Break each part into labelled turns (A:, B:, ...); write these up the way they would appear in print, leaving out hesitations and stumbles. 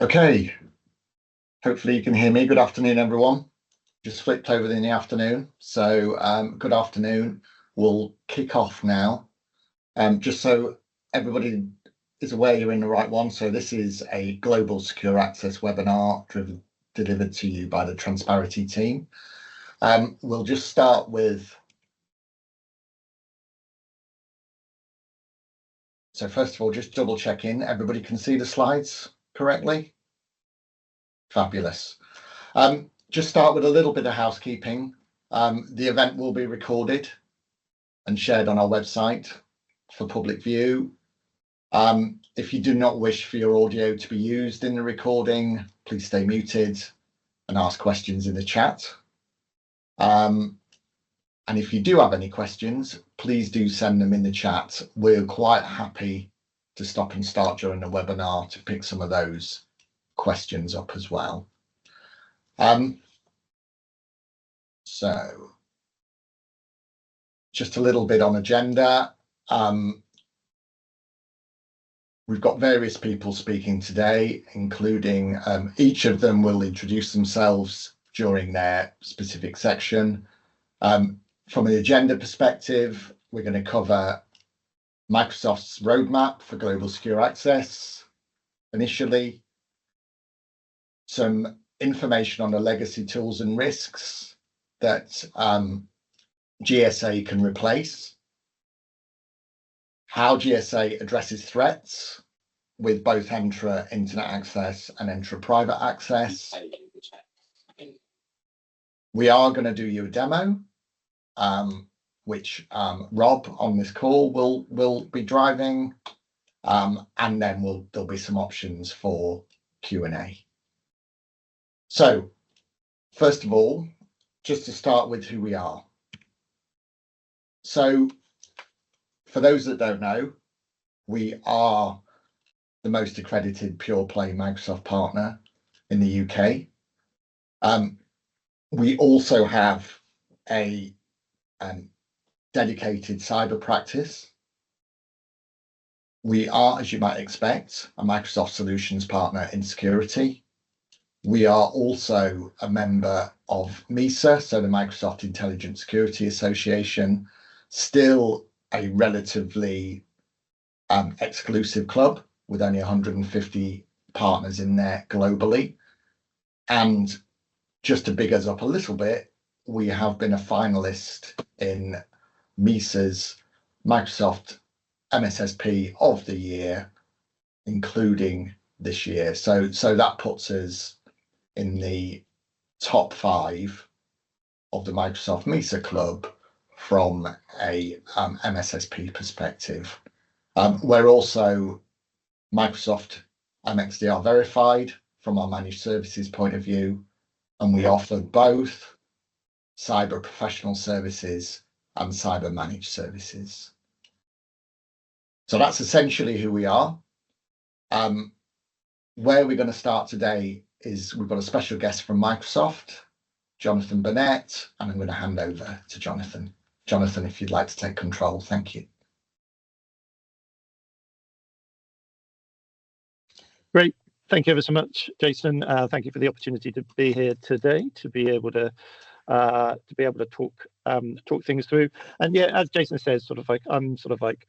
A: Okay, hopefully you can hear me. Good afternoon, everyone. Just flipped over in the afternoon, so good afternoon. We'll kick off now. Just so everybody is aware, you're in the right one. So this is a Global Secure Access webinar delivered to you by the Transparity team. We'll just start with... So first of all, just double check in. Everybody can see the slides correctly? Fabulous. Just start with a little bit of housekeeping. The event will be recorded and shared on our website for public view. If you do not wish for your audio to be used in the recording, please stay muted and ask questions in the chat. And if you do have any questions, please do send them in the chat. We're quite happy to stop and start during the webinar to pick some of those questions up as well. So just a little bit on agenda. We've got various people speaking today, including each of them will introduce themselves during their specific section. From an agenda perspective, we're going to cover Microsoft's roadmap for global secure access initially, some information on the legacy tools and risks that GSA can replace, how GSA addresses threats with both Entra Internet Access and Entra Private Access. We are going to do you a demo, which Rob on this call will be driving, and then there'll be some options for Q&A. So first of all, just to start with who we are. So for those that don't know, we are the most accredited pure play Microsoft partner in the UK. We also have a dedicated cyber practice. We are, as you might expect, a Microsoft solutions partner in security. We are also a member of MISA, so the Microsoft Intelligent Security Association, still a relatively exclusive club with only 150 partners in there globally. And just to big us up a little bit, we have been a finalist in MISA's Microsoft MSSP of the Year, including this year. So that puts us in the top 5 of the Microsoft MISA club from a MSSP perspective. We're also Microsoft MXDR verified from our managed services point of view, and we offer both cyber professional services and cyber managed services. So that's essentially who we are. Where we're going to start today is we've got a special guest from Microsoft, Jonathan Burnett, and I'm going to hand over to Jonathan. Jonathan, if you'd like to take control, thank you.
B: Great. Thank you ever so much, Jason. Thank you for the opportunity to be here today, to be able to talk things through. And yeah, as Jason says, I'm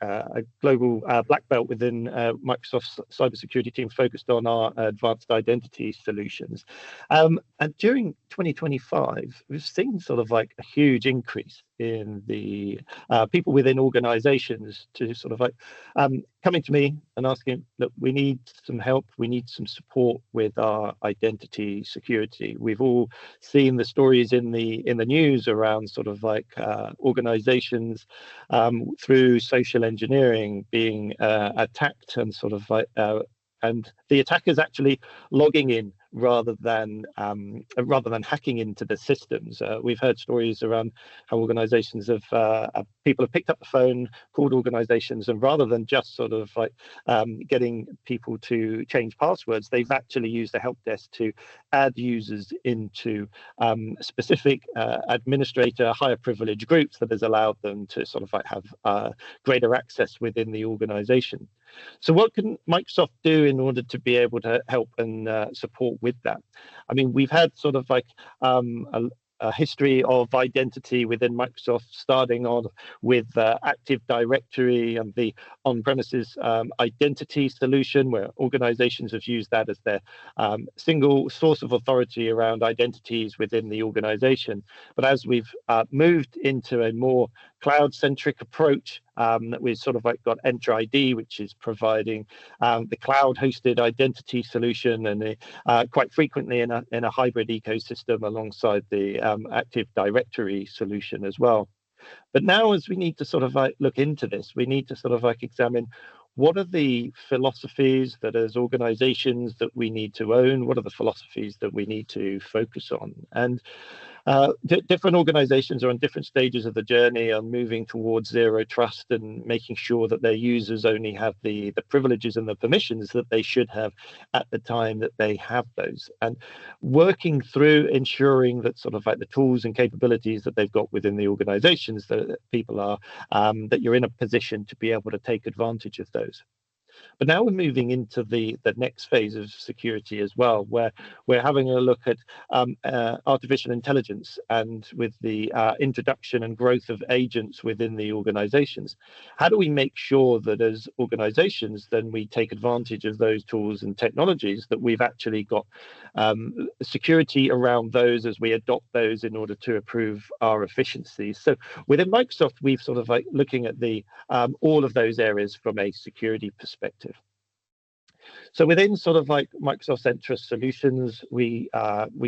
B: a global black belt within Microsoft's cybersecurity team, focused on our advanced identity solutions. And during 2025, we've seen a huge increase in the people within organizations to coming to me and asking, look, we need some help, we need some support with our identity security. We've all seen the stories in the news around organizations through social engineering being attacked, and and the attackers actually logging in rather than hacking into the systems. We've heard stories around how organizations people have picked up the phone, called organizations, and rather than just getting people to change passwords, they've actually used a help desk to add users into specific administrator higher privilege groups that has allowed them to have greater access within the organization. So what can Microsoft do in order to be able to help and support with that? I mean, we've had sort of like a history of identity within Microsoft, starting on with Active Directory and the on-premises identity solution, where organizations have used that as their single source of authority around identities within the organization. But as we've moved into a more cloud-centric approach, that we've sort of like got Entra ID, which is providing the cloud-hosted identity solution, and quite frequently in a hybrid ecosystem alongside the Active Directory solution as well. But now, as we need to sort of like look into this, we need to sort of like examine what are the philosophies that as organizations that we need to own, what are the philosophies that we need to focus on. And different organizations are on different stages of the journey on moving towards zero trust and making sure that their users only have the privileges and the permissions that they should have at the time that they have those, and working through ensuring that sort of like the tools and capabilities that they've got within the organizations that people are that you're in a position to be able to take advantage of those. But now we're moving into the next phase of security as well, where we're having a look at artificial intelligence, and with the introduction and growth of agents within the organizations. How do we make sure that as organizations, then we take advantage of those tools and technologies, that we've actually got security around those as we adopt those in order to improve our efficiency? So within Microsoft, we've sort of like looking at the all of those areas from a security perspective. So within sort of like Microsoft Entra Solutions, we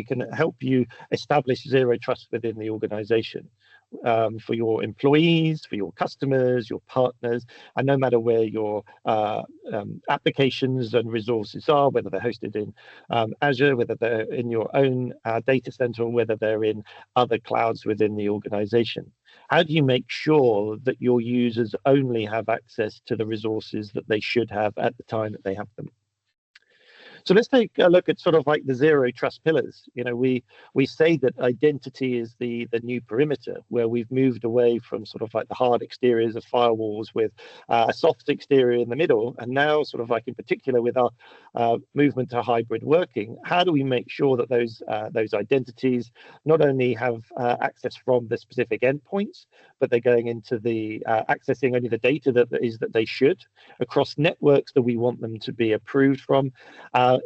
B: can help you establish zero trust within the organization, for your employees, for your customers, your partners, and no matter where your applications and resources are, whether they're hosted in Azure, whether they're in your own data center, or whether they're in other clouds within the organization. How do you make sure that your users only have access to the resources that they should have at the time that they have them? So let's take a look at sort of like the zero trust pillars. You know, we say that identity is the new perimeter, where we've moved away from sort of like the hard exteriors of firewalls with a soft exterior in the middle, and now sort of like in particular with our movement to hybrid working, how do we make sure that those identities not only have access from the specific endpoints, but they're going into the accessing only the data that they should across networks that we want them to be approved from,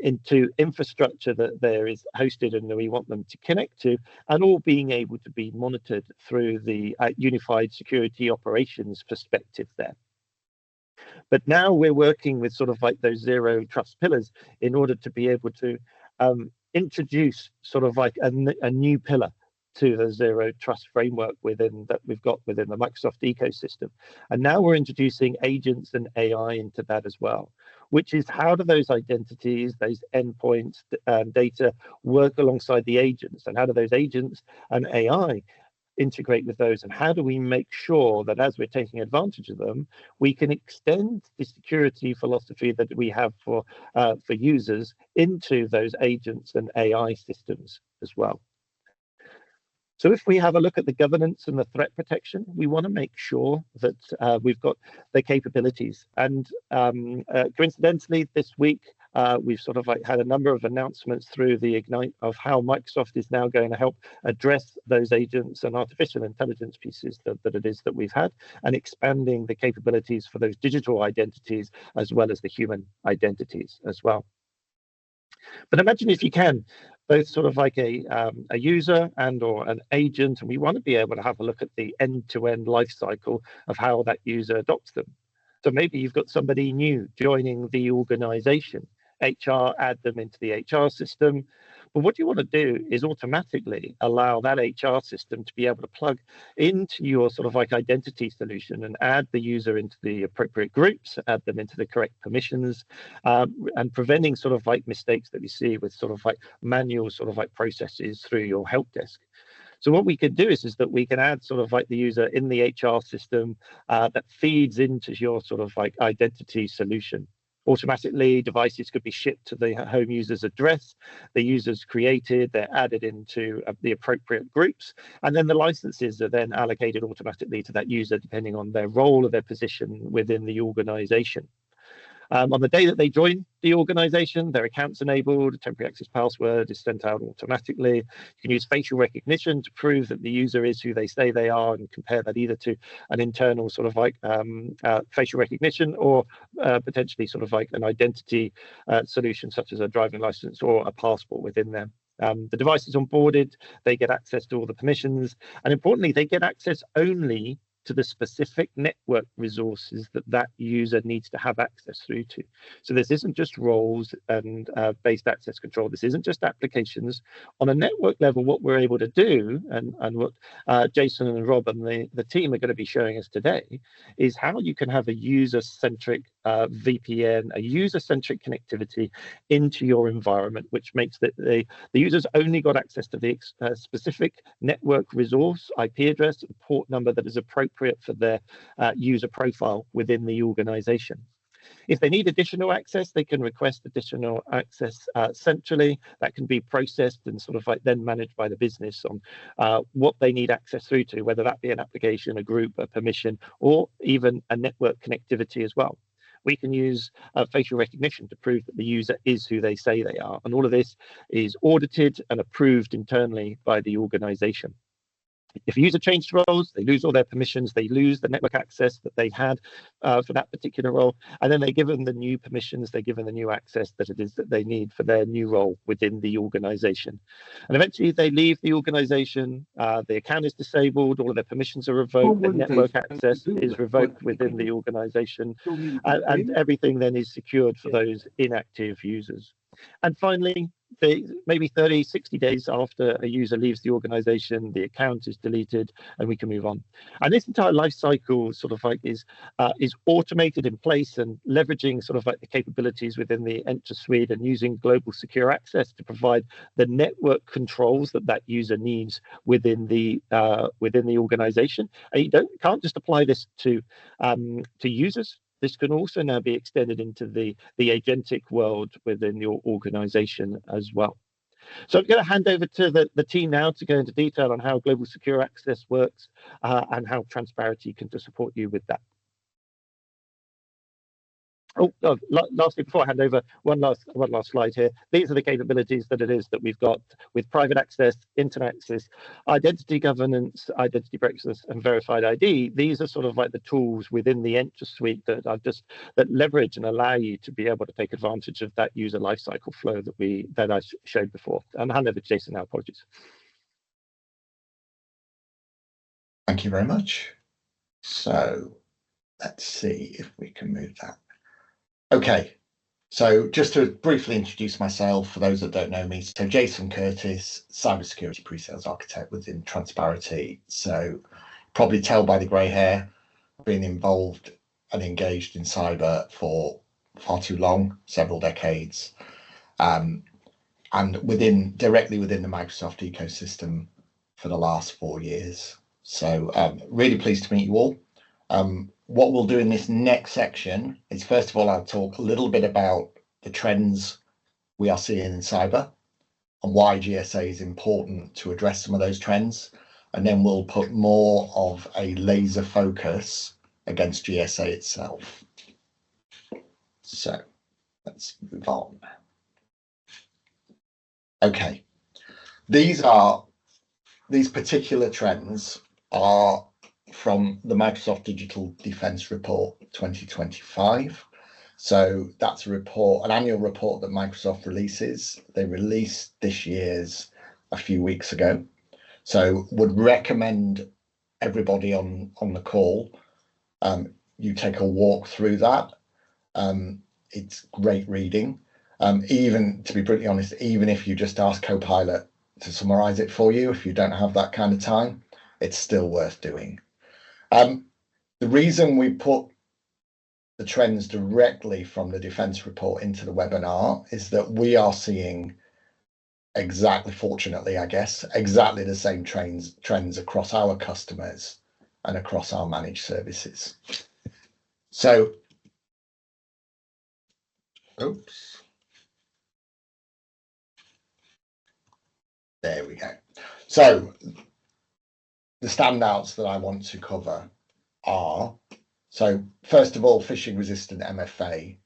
B: into infrastructure that there is hosted and that we want them to connect to, and all being able to be monitored through the unified security operations perspective there. But now we're working with sort of like those zero trust pillars in order to be able to introduce sort of like a new pillar to the zero trust framework that we've got within the Microsoft ecosystem. And now we're introducing agents and AI into that as well, which is how do those identities, those endpoints and data work alongside the agents, and how do those agents and AI integrate with those, and how do we make sure that as we're taking advantage of them, we can extend the security philosophy that we have for users into those agents and AI systems as well. So if we have a look at the governance and the threat protection, we want to make sure that we've got the capabilities. And coincidentally, this week, we've sort of like had a number of announcements through the Ignite of how Microsoft is now going to help address those agents and artificial intelligence pieces that it is that we've had, and expanding the capabilities for those digital identities as well as the human identities as well. But imagine, if you can, both sort of like a user and or an agent, and we want to be able to have a look at the end-to-end life cycle of how that user adopts them. So maybe you've got somebody new joining the organization. HR add them into the HR system. But what you want to do is automatically allow that HR system to be able to plug into your sort of like identity solution and add the user into the appropriate groups, add them into the correct permissions, and preventing sort of like mistakes that we see with sort of like manual sort of like processes through your help desk. So what we could do is that we can add sort of like the user in the HR system that feeds into your sort of like identity solution. Automatically, devices could be shipped to the home user's address, the user's created, they're added into the appropriate groups, and then the licenses are then allocated automatically to that user depending on their role or their position within the organization. On the day that they join the organization, their account's enabled, a temporary access password is sent out automatically. You can use facial recognition to prove that the user is who they say they are and compare that either to an internal sort of like facial recognition or potentially sort of like an identity solution such as a driving license or a passport within them. The device is onboarded, they get access to all the permissions, and importantly, they get access only to the specific network resources that that user needs to have access through to. So this isn't just roles and based access control. This isn't just applications. On a network level, what we're able to do, and what Jason and Rob and the team are going to be showing us today, is how you can have a user-centric VPN, a user-centric connectivity into your environment, which makes the users only got access to the specific network resource, IP address, and port number that is appropriate for their user profile within the organization. If they need additional access, they can request additional access centrally. That can be processed and sort of like then managed by the business on what they need access through to, whether that be an application, a group, a permission, or even a network connectivity as well. We can use facial recognition to prove that the user is who they say they are. And all of this is audited and approved internally by the organization. If a user changes roles, they lose all their permissions, they lose the network access that they had for that particular role, and then they're given the new permissions, they're given the new access that it is that they need for their new role within the organization. And eventually they leave the organization, the account is disabled, all of their permissions are revoked, the network access is revoked within the organization, and everything then is secured for those inactive users. And finally, maybe 30, 60 days after a user leaves the organization, the account is deleted and we can move on. And this entire life cycle sort of like is automated in place and leveraging sort of like the capabilities within the Entra suite and using global secure access to provide the network controls that that user needs within the organization. And you can't just apply this to users. This can also now be extended into the agentic world within your organization as well. So I'm going to hand over to the team now to go into detail on how global secure access works and how Transparity can support you with that. Lastly, before I hand over, one last slide here. These are the capabilities that it is that we've got with private access, internet access, identity governance, identity breakfast, and verified ID. These are sort of like the tools within the Entra suite that that leverage and allow you to be able to take advantage of that user lifecycle flow that I showed before. And I'll hand over to Jason now. Apologies.
A: Thank you very much. So let's see if we can move that. Okay, so just to briefly introduce myself for those that don't know me. So Jason Curtis, cybersecurity pre-sales architect within Transparity. So probably tell by the grey hair, been involved and engaged in cyber for far too long, several decades, and directly within the Microsoft ecosystem for the last 4 years. So really pleased to meet you all. What we'll do in this next section is, first of all, I'll talk a little bit about the trends we are seeing in cyber and why GSA is important to address some of those trends. And then we'll put more of a laser focus against GSA itself. So let's move on. Okay, these particular trends are from the Microsoft Digital Defense Report 2025. So that's a report, an annual report that Microsoft releases. They released this year's a few weeks ago. So would recommend everybody on the call, you take a walk through that. It's great reading. Even, to be pretty honest, even if you just ask Copilot to summarize it for you, if you don't have that kind of time, it's still worth doing. The reason we put the trends directly from the defense report into the webinar is that we are seeing exactly, fortunately, I guess, exactly the same trends across our customers and across our managed services. So, oops. There we go. So the standouts that I want to cover are, so first of all, phishing resistant MFA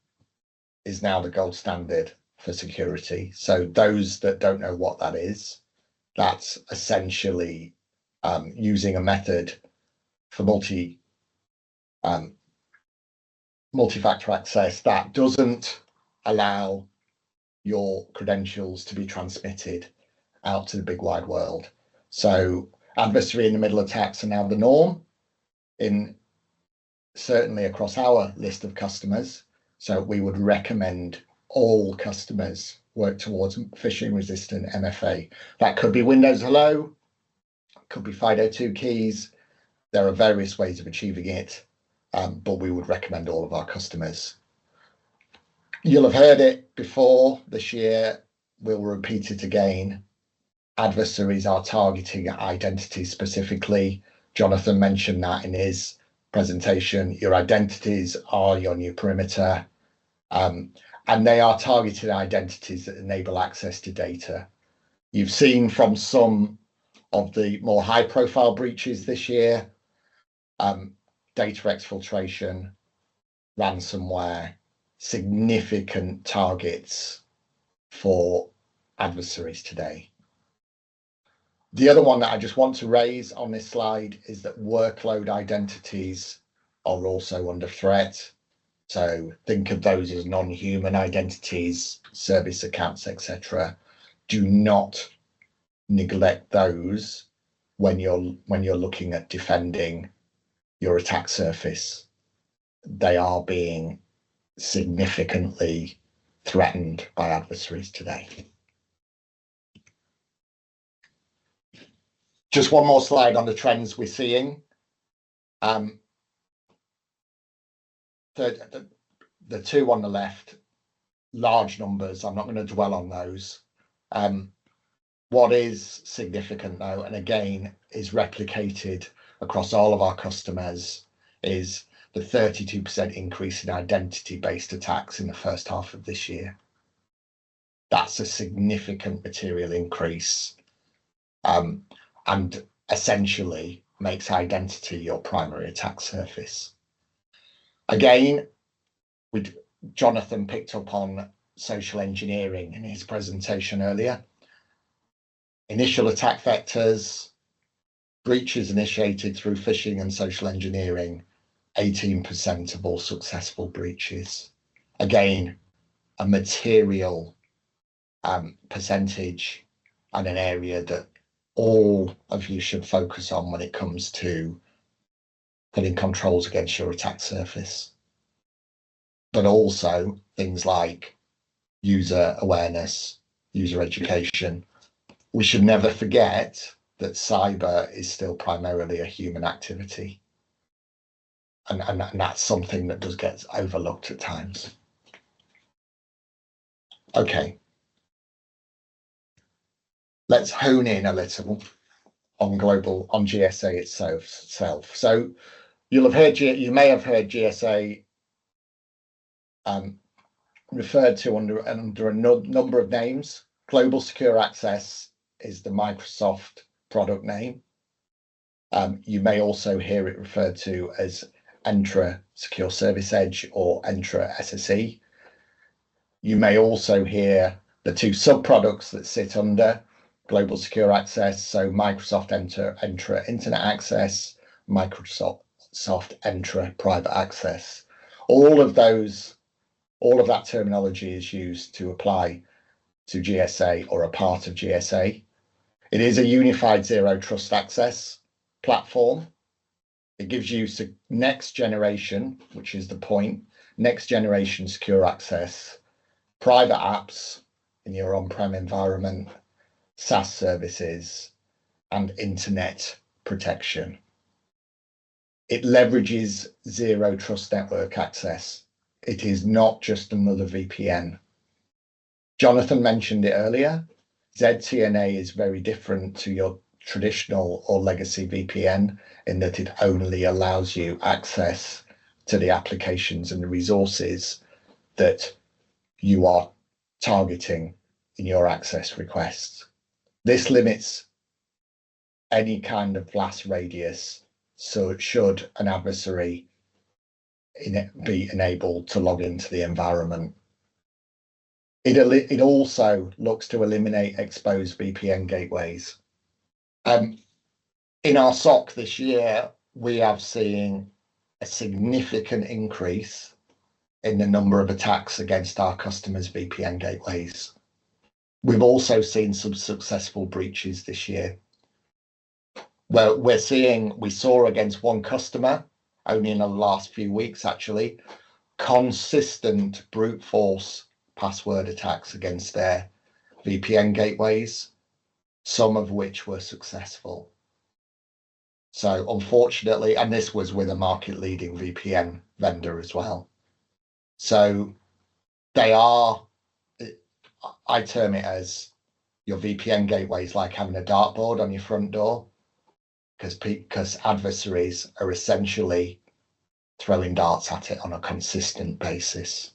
A: is now the gold standard for security. So those that don't know what that is, that's essentially using a method for multi-factor access that doesn't allow your credentials to be transmitted out to the big wide world. So adversary in the middle attacks are now the norm, certainly across our list of customers. So we would recommend all customers work towards phishing resistant MFA. That could be Windows Hello, could be FIDO2 keys. There are various ways of achieving it, but we would recommend all of our customers. You'll have heard it before this year. We'll repeat it again. Adversaries are targeting identities specifically. Jonathan mentioned that in his presentation. Your identities are your new perimeter, and they are targeted identities that enable access to data. You've seen from some of the more high-profile breaches this year, data exfiltration, ransomware, significant targets for adversaries today. The other one that I just want to raise on this slide is that workload identities are also under threat. So think of those as non-human identities, service accounts, etc. Do not neglect those when you're looking at defending your attack surface. They are being significantly threatened by adversaries today. Just one more slide on the trends we're seeing. The two on the left, large numbers. I'm not going to dwell on those. What is significant though, and again is replicated across all of our customers, is the 32% increase in identity-based attacks in the first half of this year. That's a significant material increase, and essentially makes identity your primary attack surface. Again, Jonathan picked up on social engineering in his presentation earlier. Initial attack vectors, breaches initiated through phishing and social engineering, 18% of all successful breaches. Again, a material percentage and an area that all of you should focus on when it comes to putting controls against your attack surface. But also things like user awareness, user education. We should never forget that cyber is still primarily a human activity. And that's something that does get overlooked at times. Okay. Let's hone in a little on GSA itself. So you may have heard GSA referred to under a number of names. Global Secure Access is the Microsoft product name. You may also hear it referred to as Entra Secure Service Edge or Entra SSE. You may also hear the two sub-products that sit under Global Secure Access, so Microsoft Entra Internet Access, Microsoft Entra Private Access. All of that terminology is used to apply to GSA or a part of GSA. It is a unified zero trust access platform. It gives you next generation, which is the point, next generation secure access, private apps in your on-prem environment, SaaS services, and internet protection. It leverages zero trust network access. It is not just another VPN. Jonathan mentioned it earlier. ZTNA is very different to your traditional or legacy VPN in that it only allows you access to the applications and the resources that you are targeting in your access requests. This limits any kind of blast radius, so should an adversary be enabled to log into the environment It also looks to eliminate exposed VPN gateways. In our SOC this year, we have seen a significant increase in the number of attacks against our customers' VPN gateways. We've also seen some successful breaches this year. Well, we saw against one customer only in the last few weeks, actually, consistent brute force password attacks against their VPN gateways, some of which were successful. So unfortunately, and this was with a market leading VPN vendor as well. So they are, I term it as your VPN gateway is like having a dartboard on your front door, because adversaries are essentially throwing darts at it on a consistent basis.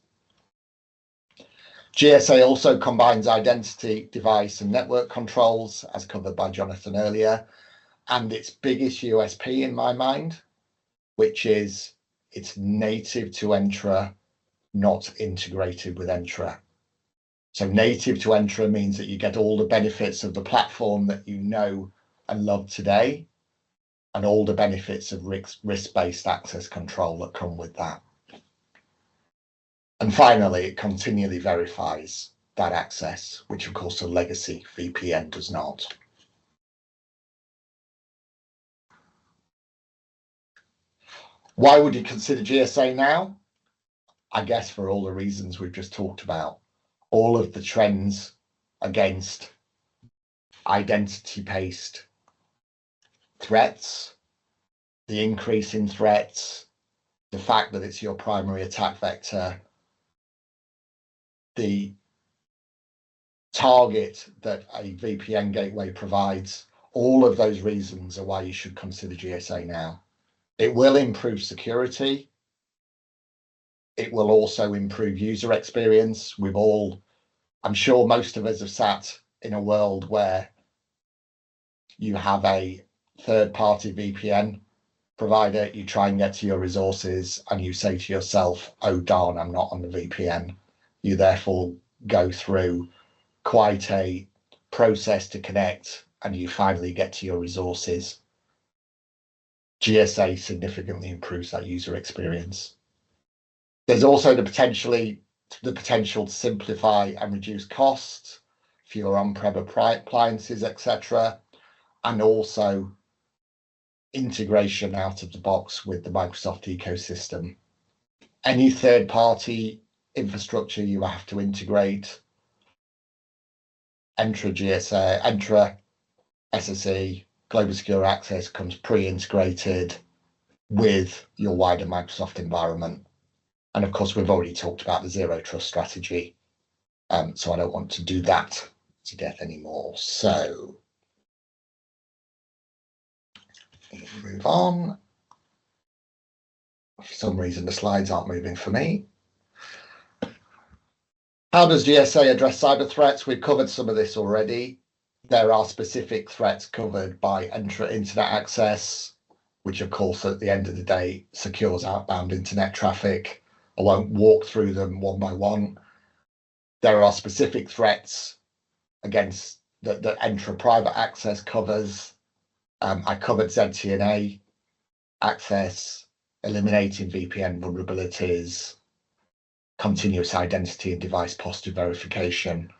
A: GSA also combines identity, device, and network controls, as covered by Jonathan earlier, and its biggest USP in my mind, which is it's native to Entra, not integrated with Entra. So native to Entra means that you get all the benefits of the platform that you know and love today, and all the benefits of risk-based access control that come with that. And finally, it continually verifies that access, which of course a legacy VPN does not. Why would you consider GSA now? I guess for all the reasons we've just talked about. All of the trends against identity-based threats, the increase in threats, the fact that it's your primary attack vector, the target that a VPN gateway provides, all of those reasons are why you should consider GSA now. It will improve security. It will also improve user experience. I'm sure most of us have sat in a world where you have a third-party VPN provider, you try and get to your resources and you say to yourself, oh darn, I'm not on the VPN. You therefore go through quite a process to connect and you finally get to your resources. GSA significantly improves that user experience. There's also the potential to simplify and reduce costs for your on-prem appliances, etc., and also integration out of the box with the Microsoft ecosystem. Any third-party infrastructure you have to integrate, Entra GSA, Entra SSE, Global Secure Access comes pre-integrated with your wider Microsoft environment. And of course, we've already talked about the zero trust strategy. So I don't want to do that to death anymore. So move on. For some reason, the slides aren't moving for me. How does GSA address cyber threats? We've covered some of this already. There are specific threats covered by Entra Internet Access, which of course at the end of the day secures outbound internet traffic. I won't walk through them one by one. There are specific threats against that Entra Private Access covers. I covered ZTNA access, eliminating VPN vulnerabilities, continuous identity and device posture verification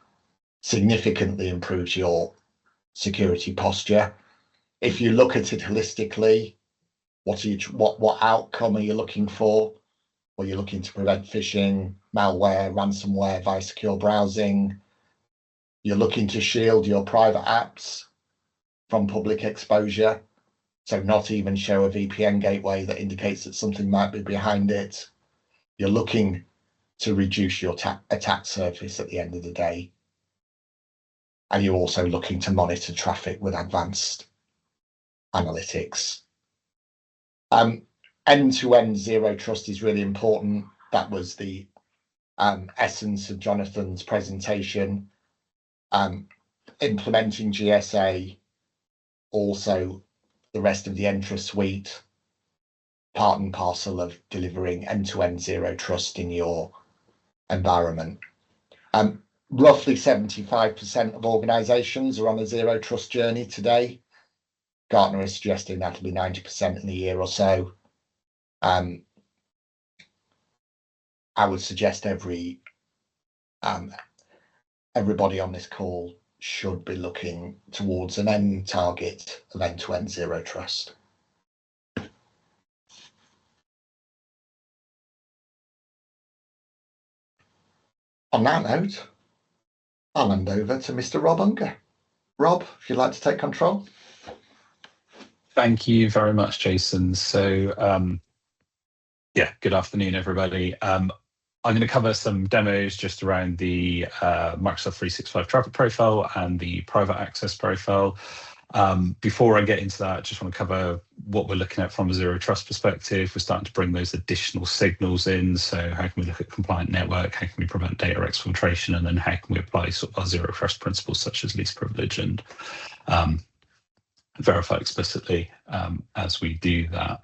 A: significantly improves your security posture. If you look at it holistically, what outcome are you looking for? Well, you're looking to prevent phishing, malware, ransomware via secure browsing. You're looking to shield your private apps from public exposure, so not even show a VPN gateway that indicates that something might be behind it. You're looking to reduce your attack surface at the end of the day. And you're also looking to monitor traffic with advanced analytics. End-to-end zero trust is really important. That was the essence of Jonathan's presentation. Implementing GSA, also the rest of the Entra suite, part and parcel of delivering end-to-end zero trust in your environment. roughly 75% of organizations are on a zero trust journey today. Gartner is suggesting that'll be 90% in a year or so. I would suggest everybody on this call should be looking towards an end target of end-to-end zero trust. On that note, I'll hand over to Mr. Rob Unger. Rob, if you'd like to take control.
C: Thank you very much, Jason. So, yeah, good afternoon, everybody. I'm going to cover some demos just around the Microsoft 365 Traffic Profile and the Private Access Profile. Before I get into that, I just want to cover what we're looking at from a zero trust perspective. We're starting to bring those additional signals in. So how can we look at compliant network? How can we prevent data exfiltration? And then how can we apply sort of our zero trust principles such as least privilege and verify explicitly as we do that.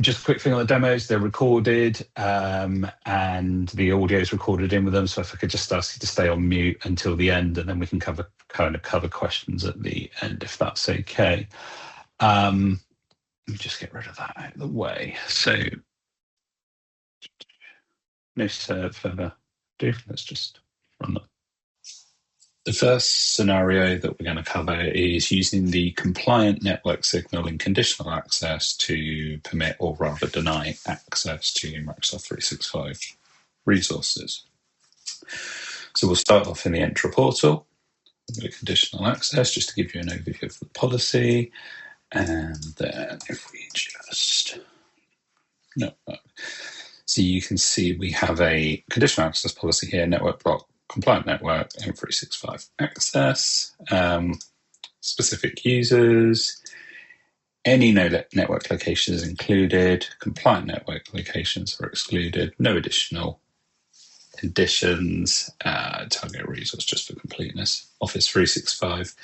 C: Just a quick thing on the demos, they're recorded and the audio is recorded in with them. So if I could just ask you to stay on mute until the end, and then we can cover questions at the end, if that's okay. Let me just get rid of that out of the way. So no further ado, let's just run that. The first scenario that we're going to cover is using the compliant network signal in conditional access to permit or rather deny access to Microsoft 365 resources. So we'll start off in the Entra portal with conditional access, just to give you an overview of the policy. And then if we just, so you can see we have a conditional access policy here, network block, compliant network, M365 access, specific users, any network locations included, compliant network locations are excluded, no additional conditions, target resource just for completeness, Office 365,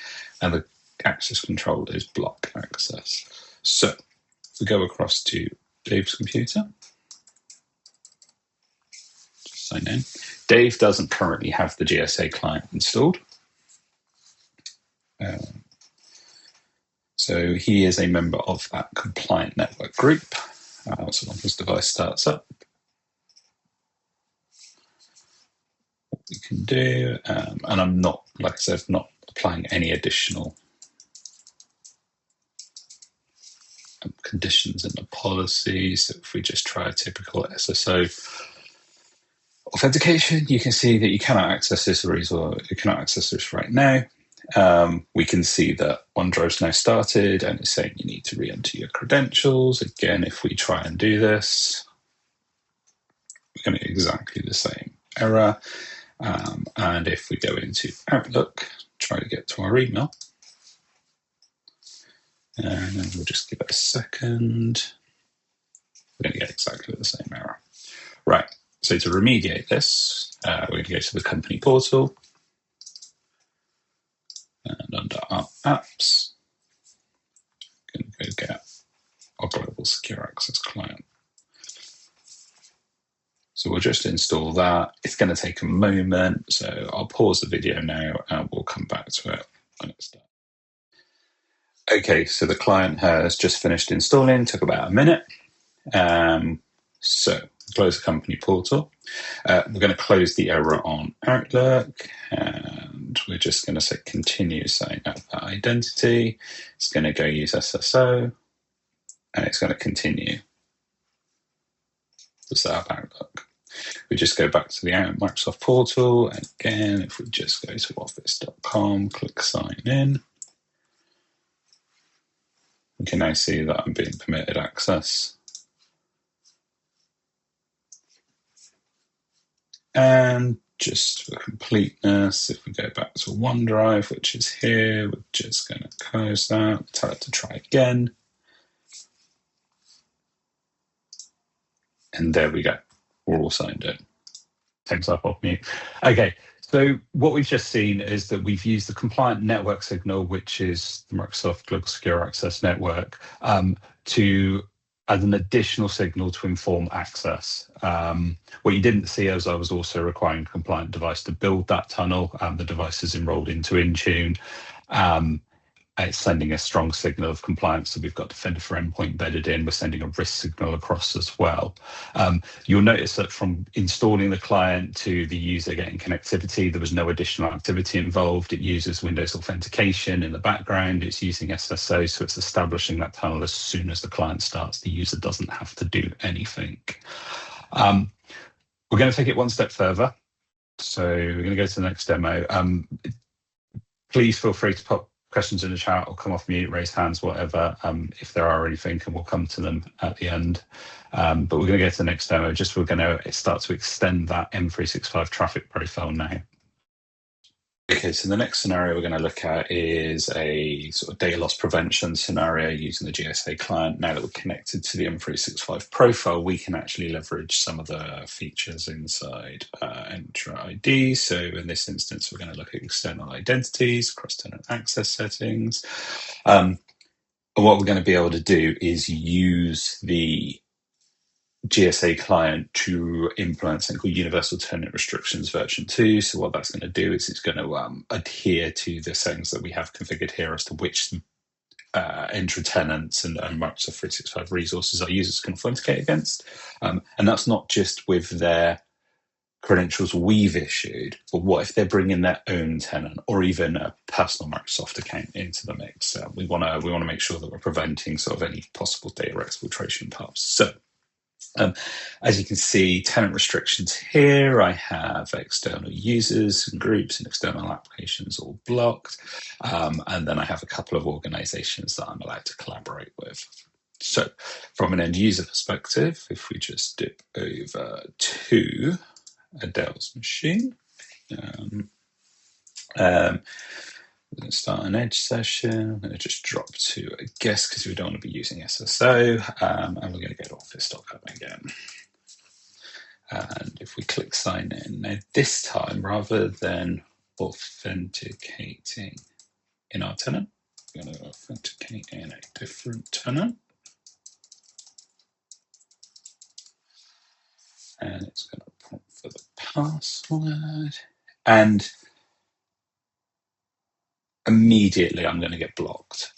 C: and the access control is block access. So if we go across to Dave's computer, sign in. Dave doesn't currently have the GSA client installed. So he is a member of that compliant network group. So long as his device starts up, what we can do, and I'm not, like I said, not applying any additional conditions in the policy. So if we just try a typical SSO authentication, you can see that you cannot access this resource. You cannot access this right now. We can see that OneDrive's now started and it's saying you need to re-enter your credentials. Again, if we try and do this, we're going to get exactly the same error. And if we go into Outlook, try to get to our email, and then we'll just give it a second. We're going to get exactly the same error. Right. So to remediate this, we're going to go to the company portal, and under our apps, we're going to go get our global secure access client. So we'll just install that. It's going to take a moment, so I'll pause the video now and we'll come back to it when it's done. Okay, so the client has just finished installing, took about a minute. So close the company portal. We're going to close the error on Outlook, and we're just going to say continue setting up that identity. It's going to go use SSO, and it's going to continue to set up Outlook. We just go back to the Microsoft portal, and again, if we just go to office.com, click sign in, we can now see that I'm being permitted access. And just for completeness, if we go back to OneDrive, which is here, we're just going to close that, tell it to try again. And there we go. We're all signed in. Takes up off mute. Okay, so what we've just seen is that we've used the compliant network signal, which is the Microsoft Global Secure Access Network, to as an additional signal to inform access. What you didn't see is I was also requiring a compliant device to build that tunnel. The device is enrolled into Intune. It's sending a strong signal of compliance. So we've got Defender for Endpoint embedded in. We're sending a risk signal across as well. You'll notice that from installing the client to the user getting connectivity, there was no additional activity involved. It uses Windows authentication in the background. It's using SSO, so it's establishing that tunnel as soon as the client starts. The user doesn't have to do anything. We're going to take it one step further. So we're going to go to the next demo. Please feel free to pop questions in the chat or come off mute, raise hands, whatever, if there are anything, and we'll come to them at the end. But we're going to go to the next demo. We're going to start to extend that M365 traffic profile now. Okay, so the next scenario we're going to look at is a sort of data loss prevention scenario using the GSA client. Now that we're connected to the M365 profile, we can actually leverage some of the features inside Entra ID. So in this instance, we're going to look at external identities, cross-tenant access settings. And what we're going to be able to do is use the GSA client to implement something called Universal Tenant Restrictions version 2. So what that's going to do is it's going to adhere to the settings that we have configured here as to which Entra tenants and Microsoft 365 resources our users can authenticate against. And that's not just with their credentials we've issued, but what if they're bringing their own tenant or even a personal Microsoft account into the mix? We want to make sure that we're preventing sort of any possible data exfiltration paths. So as you can see, tenant restrictions here, I have external users and groups and external applications all blocked. And then I have a couple of organizations that I'm allowed to collaborate with. So from an end user perspective, if we just dip over to Adele's machine, we're going to start an Edge session. I'm going to just drop to a guest because we don't want to be using SSO. And we're going to go to Office.com again. And if we click sign in, now this time, rather than authenticating in our tenant, we're going to authenticate in a different tenant. And it's going to prompt for the password. And immediately I'm going to get blocked.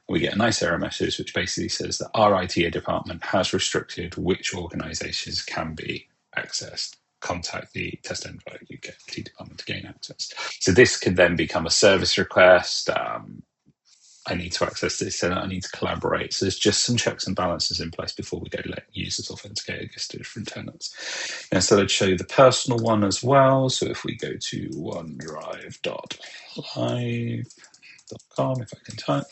C: We get a nice error message which basically says that our IT department has restricted which organizations can be accessed. Contact the TestEnva UK IT department to gain access. So this could then become a service request. I need to access this and I need to collaborate. So there's just some checks and balances in place before we go let users authenticate against different tenants. And so let's show you the personal one as well. So if we go to onedrive.live.com, if I can type,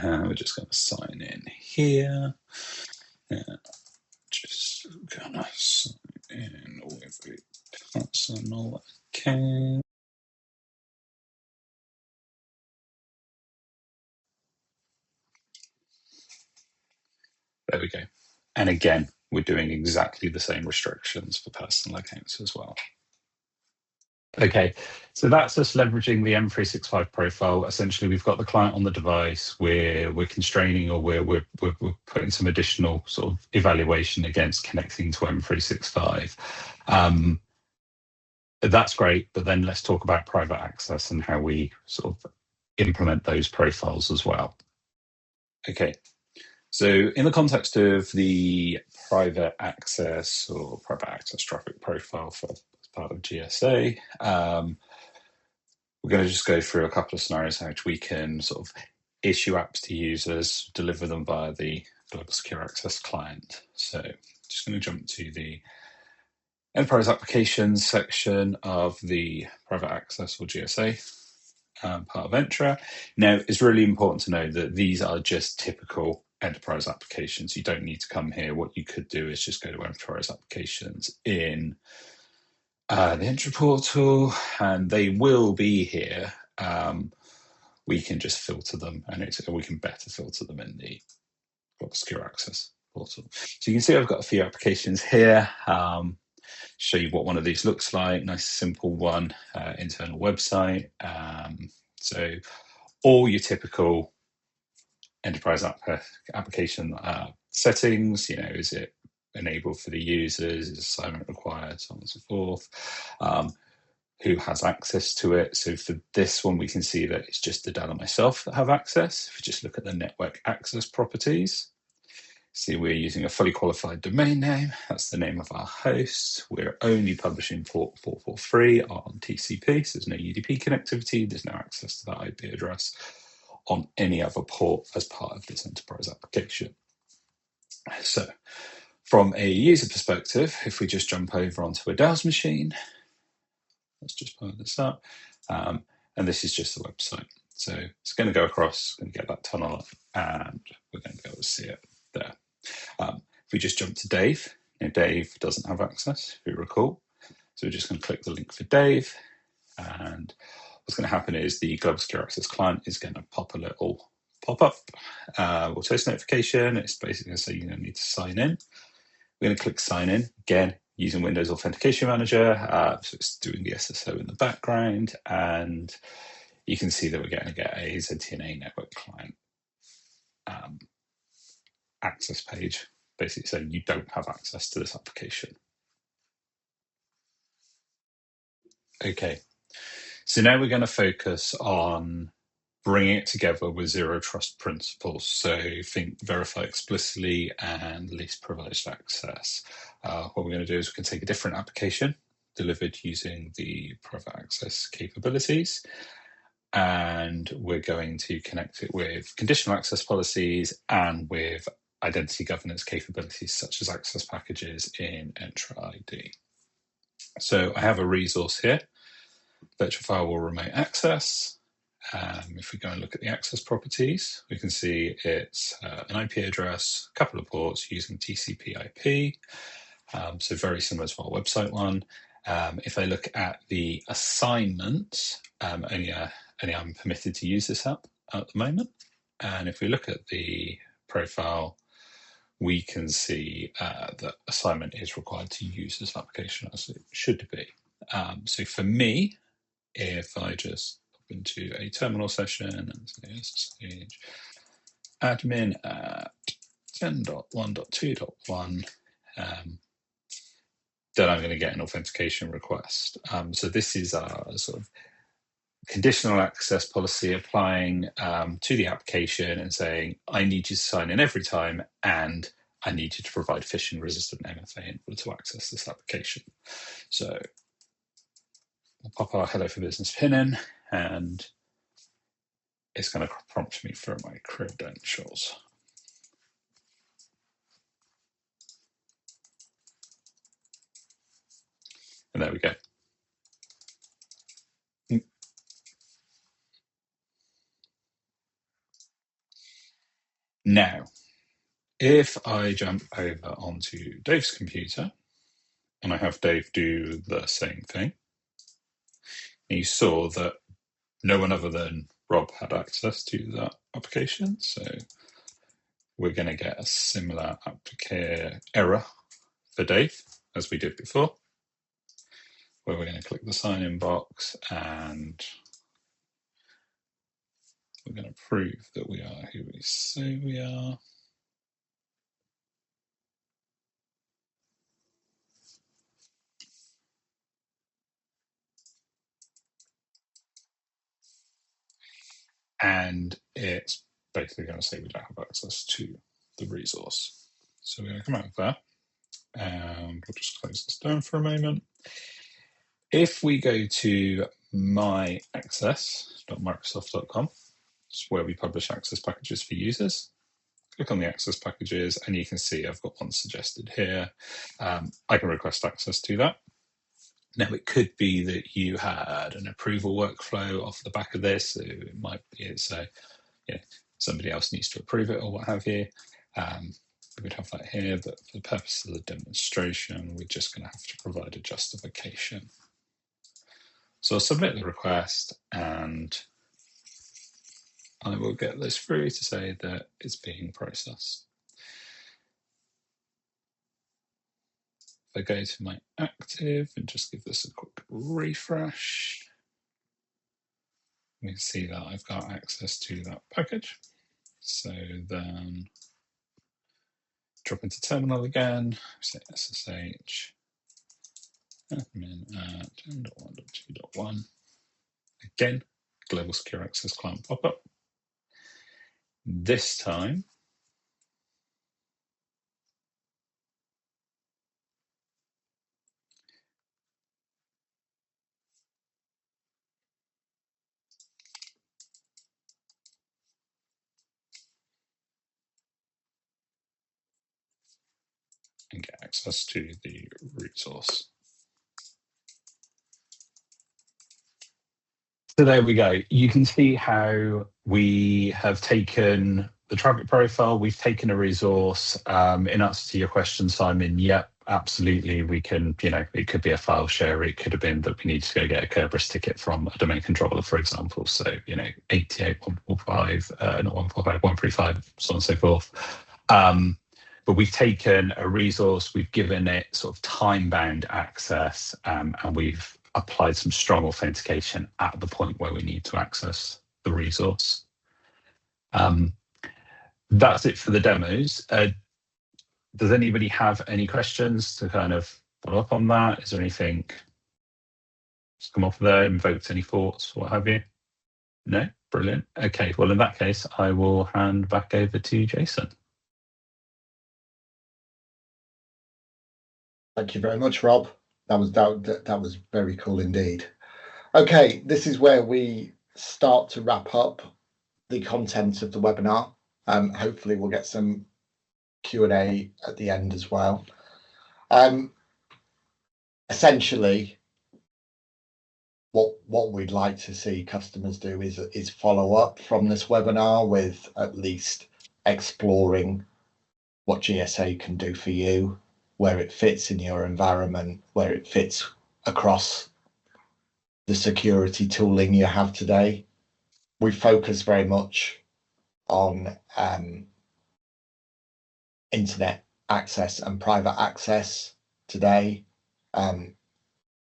C: we're just going to sign in here. Just going to sign in with a personal account. There we go. And again, we're doing exactly the same restrictions for personal accounts as well. Okay, so that's us leveraging the M365 profile. Essentially, we've got the client on the device. We're constraining, or we're putting some additional sort of evaluation against connecting to M365. That's great, but then let's talk about private access and how we sort of implement those profiles as well. Okay. So in the context of the private access or private access traffic profile for part of GSA, we're going to just go through a couple of scenarios in which we can sort of issue apps to users, deliver them via the Global Secure Access client. So just going to jump to the Enterprise Applications section of the private access or GSA part of Entra. Now, it's really important to know that these are just typical enterprise applications. You don't need to come here. What you could do is just go to enterprise applications in the Entra portal, and they will be here. We can just filter them, and we can better filter them in the Global Secure Access portal. So you can see I've got a few applications here. Show you what one of these looks like. Nice simple one, internal website. So all your typical enterprise application settings. Is it enabled for the users? Is assignment required? So on and so forth. Who has access to it? So for this one, we can see that it's just the Dan and myself that have access. If we just look at the network access properties, see we're using a fully qualified domain name. That's the name of our host. We're only publishing port 443 on TCP, so there's no UDP connectivity. There's no access to that IP address on any other port as part of this enterprise application. So from a user perspective, if we just jump over onto a Dell's machine, let's just pull this up. And this is just the website. So it's going to go across, going to get that tunnel up, and we're going to be able to see it there. If we just jump to Dave, Dave doesn't have access, if you recall. So we're just going to click the link for Dave. And what's going to happen is the Global Secure Access client is going to pop a little pop-up Autosys notification. It's basically going to say you're going to need to sign in. We're going to click sign in, again, using Windows Authentication Manager. So it's doing the SSO in the background. And you can see that we're going to get a ZTNA network client access page, basically saying you don't have access to this application. Okay, so now we're going to focus on bringing it together with zero trust principles. So think verify explicitly and least privileged access. What we're going to do is we can take a different application delivered using the private access capabilities, and we're going to connect it with conditional access policies and with identity governance capabilities such as access packages in Entra ID. So I have a resource here, virtual firewall remote access. If we go and look at the access properties, we can see it's an IP address, a couple of ports using TCP IP, so very similar to our website one. If I look at the assignment, only I'm permitted to use this app at the moment. And if we look at the profile, we can see that assignment is required to use this application as it should be. So for me, if I just pop into a terminal session and say SSH admin at 10.1.2.1, then I'm going to get an authentication request. So this is our sort of conditional access policy applying to the application and saying, I need you to sign in every time, and I need you to provide phishing resistant MFA in order to access this application. So I'll pop our Hello for Business pin in, and it's going to prompt me for my credentials. And there we go. Now, if I jump over onto Dave's computer and I have Dave do the same thing, you saw that no one other than Rob had access to that application. So we're going to get a similar application error for Dave as we did before, where we're going to click the sign in box and we're going to prove that we are who we say we are. And it's basically going to say we don't have access to the resource. So we're going to come out of there and we'll just close this down for a moment. If we go to myaccess.microsoft.com, it's where we publish access packages for users. Click on the access packages and you can see I've got one suggested here. I can request access to that. Now, it could be that you had an approval workflow off the back of this. So it might be somebody else needs to approve it or what have you. We would have that here, but for the purpose of the demonstration, we're just going to have to provide a justification. So I'll submit the request and I will get this through to say that it's being processed. If I go to my active and just give this a quick refresh, we can see that I've got access to that package. So then drop into terminal again, say SSH admin at 10.1.2.1. Again, global secure access client pop-up. This time, and get access to the resource. So there we go. You can see how we have taken the traffic profile, we've taken a resource. In answer to your question, Simon, yep, absolutely. We can, it could be a file share. It could have been that we need to go get a Kerberos ticket from a domain controller, for example. So, 88.145, not 145, 135, so on and so forth. But we've taken a resource, we've given it sort of time-bound access, and we've applied some strong authentication at the point where we need to access the resource. That's it for the demos. Does anybody have any questions to kind of follow up on that? Is there anything that's come off there, invoked any thoughts, what have you? No? Brilliant. Okay, well, in that case, I will hand back over to Jason.
A: Thank you very much, Rob. That was very cool indeed. Okay, this is where we start to wrap up the content of the webinar. Hopefully we'll get some Q&A at the end as well. Essentially, what we'd like to see customers do is follow up from this webinar with at least exploring what GSA can do for you, where it fits in your environment, where it fits across the security tooling you have today. We focus very much on internet access and private access today.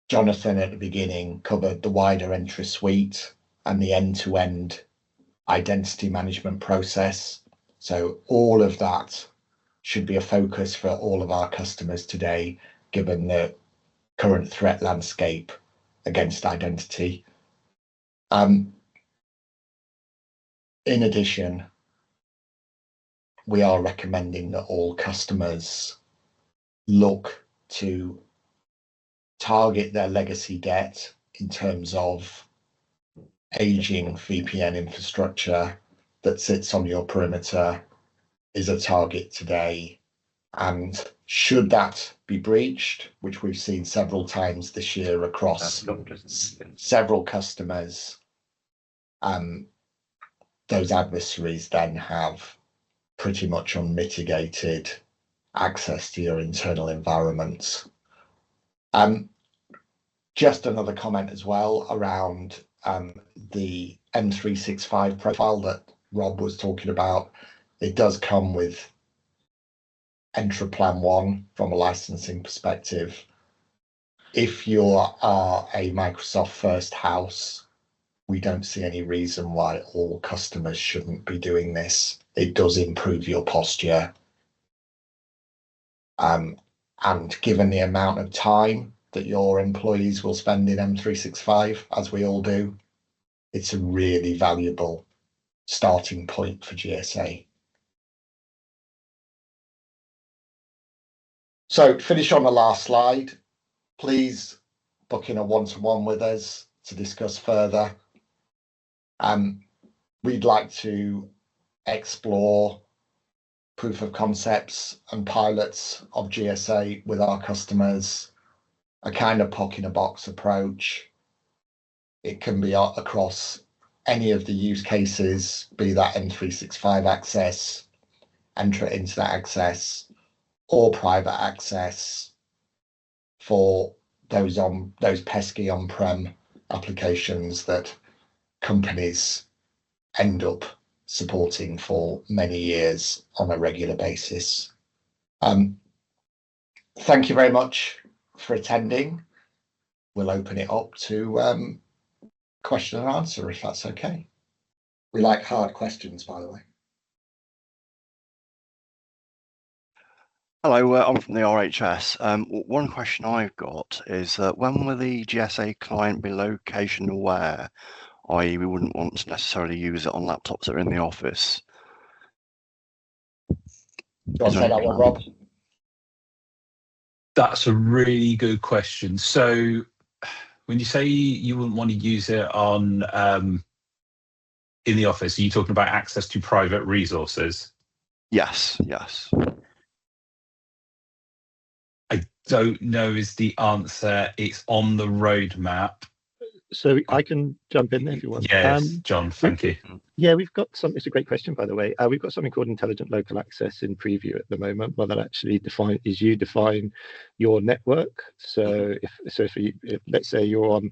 A: Jonathan at the beginning covered the wider entry suite and the end-to-end identity management process. So all of that should be a focus for all of our customers today, given the current threat landscape against identity. In addition, we are recommending that all customers look to target their legacy debt in terms of aging VPN infrastructure that sits on your perimeter is a target today. And should that be breached, which we've seen several times this year across several customers, those adversaries then have pretty much unmitigated access to your internal environment. Just another comment as well around the M365 profile that Rob was talking about. It does come with Entra Plan 1 from a licensing perspective. If you are a Microsoft first house, we don't see any reason why all customers shouldn't be doing this. It does improve your posture. And given the amount of time that your employees will spend in M365, as we all do, it's a really valuable starting point for GSA. So to finish on the last slide, please book in a one-to-one with us to discuss further. We'd like to explore proof of concepts and pilots of GSA with our customers, a kind of POC-in-a-box approach. It can be across any of the use cases, be that M365 access, Entra Internet access, or private access for those pesky on-prem applications that companies end up supporting for many years on a regular basis. Thank you very much for attending. We'll open it up to question and answer, if that's okay. We like hard questions, by the way.
D: Hello, I'm from the RHS. One question I've got is when will the GSA client be location aware, i.e. we wouldn't want to necessarily use it on laptops that are in the office?
A: Do you want to say that one, Rob?
C: That's a really good question. So when you say you wouldn't want to use it on in the office, are you talking about access to private resources?
D: Yes, yes.
C: I don't know is the answer. It's on the roadmap.
B: So I can jump in there if you want.
C: Yes, John, thank you.
B: Yeah, we've got some. It's a great question, by the way. We've got something called intelligent local access in preview at the moment, where that actually you define your network. So if let's say you're on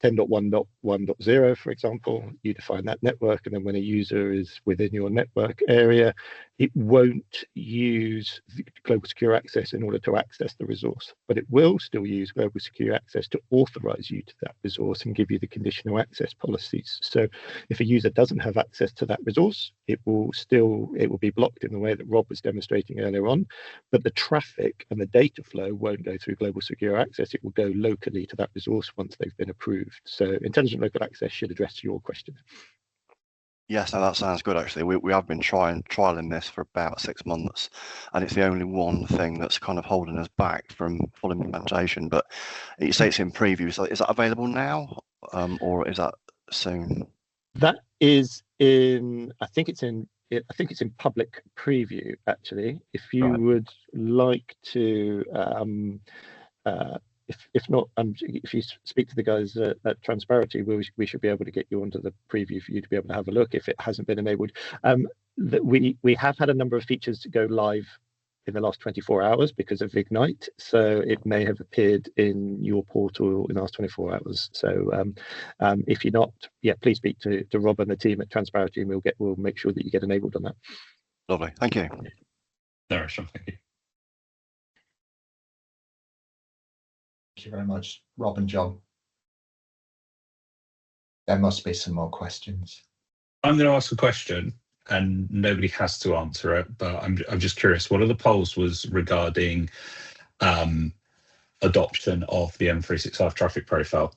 B: 10.1.1.0, for example, you define that network, and then when a user is within your network area, it won't use global secure access in order to access the resource, but it will still use global secure access to authorize you to that resource and give you the conditional access policies. So if a user doesn't have access to that resource, it will be blocked in the way that Rob was demonstrating earlier on, but the traffic and the data flow won't go through global secure access. It will go locally to that resource once they've been approved. So intelligent local access should address your question.
D: Yes, no, that sounds good actually. We have been trialing this for about 6 months, and it's the only one thing that's kind of holding us back from full implementation. But you say it's in preview, so is that available now, or is that soon?
B: That is in. I think it's in public preview actually. If you would like to, if not, if you speak to the guys at Transparency, we should be able to get you onto the preview for you to be able to have a look if it hasn't been enabled. That we have had a number of features to go live in the last 24 hours because of Ignite, so it may have appeared in your portal in the last 24 hours. So if you're not, please speak to Rob and the team at Transparency, and we'll make sure that you get enabled on that.
D: Lovely, thank you.
C: No, thank you.
A: Thank you very much, Rob and John. There must be some more questions.
C: I'm going to ask a question, and nobody has to answer it, but I'm just curious. One of the polls was regarding adoption of the M365 traffic profile,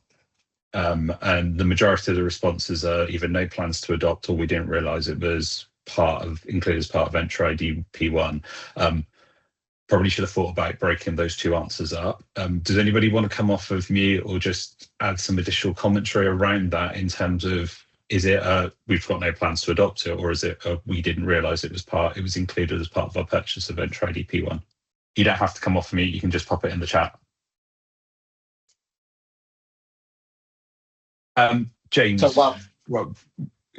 C: and the majority of the responses are either no plans to adopt, or we didn't realise it was included as part of Entra ID P1. Probably should have thought about breaking those two answers up. Does anybody want to come off of mute or just add some additional commentary around that in terms of, is it we've got no plans to adopt it, or is it we didn't realise it was included as part of our purchase of Entra ID P1? You don't have to come off mute, you can just pop it in the chat. James,
A: So,
C: well,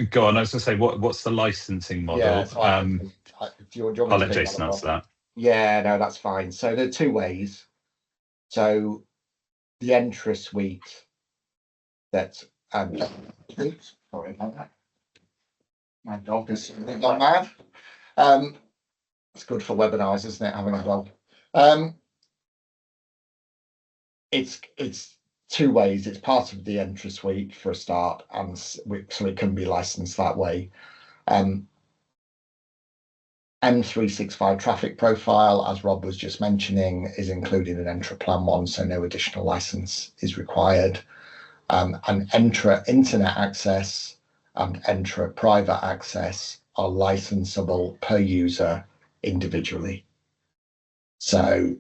C: go on. I was going to say, what's the licensing model?
A: Yeah, so
C: I'll let Jason answer that.
A: Yeah, no, that's fine. So there are two ways. So the Entra suite that oops, sorry about that. My dog has gone mad. It's good for webinars, isn't it, having a dog? It's two ways. It's part of the Entra suite for a start, and so it can be licensed that way. M365 traffic profile, as Rob was just mentioning, is included in Entra Plan 1, so no additional license is required. And Entra Internet Access and Entra Private Access are licensable per user individually. So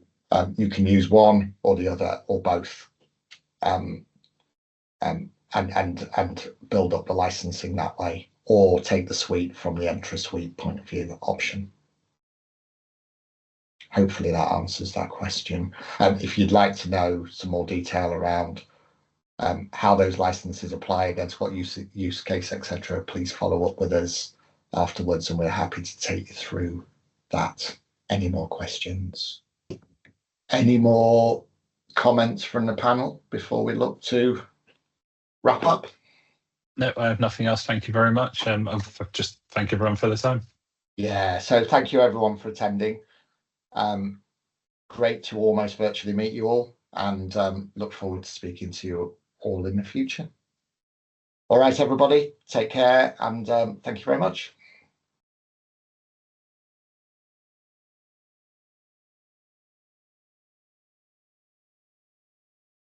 A: you can use one or the other or both, and build up the licensing that way, or take the suite from the Entra suite point of view option. Hopefully that answers that question. If you'd like to know some more detail around how those licenses apply against what use case, etc., please follow up with us afterwards, and we're happy to take you through that. Any more questions? Any more comments from the panel before we look to wrap up?
C: No, I have nothing else. Thank you very much. Just thank everyone for the time.
A: Yeah, so thank you everyone for attending. Great to almost virtually meet you all, and look forward to speaking to you all in the future. All right, everybody, take care, and thank you very much.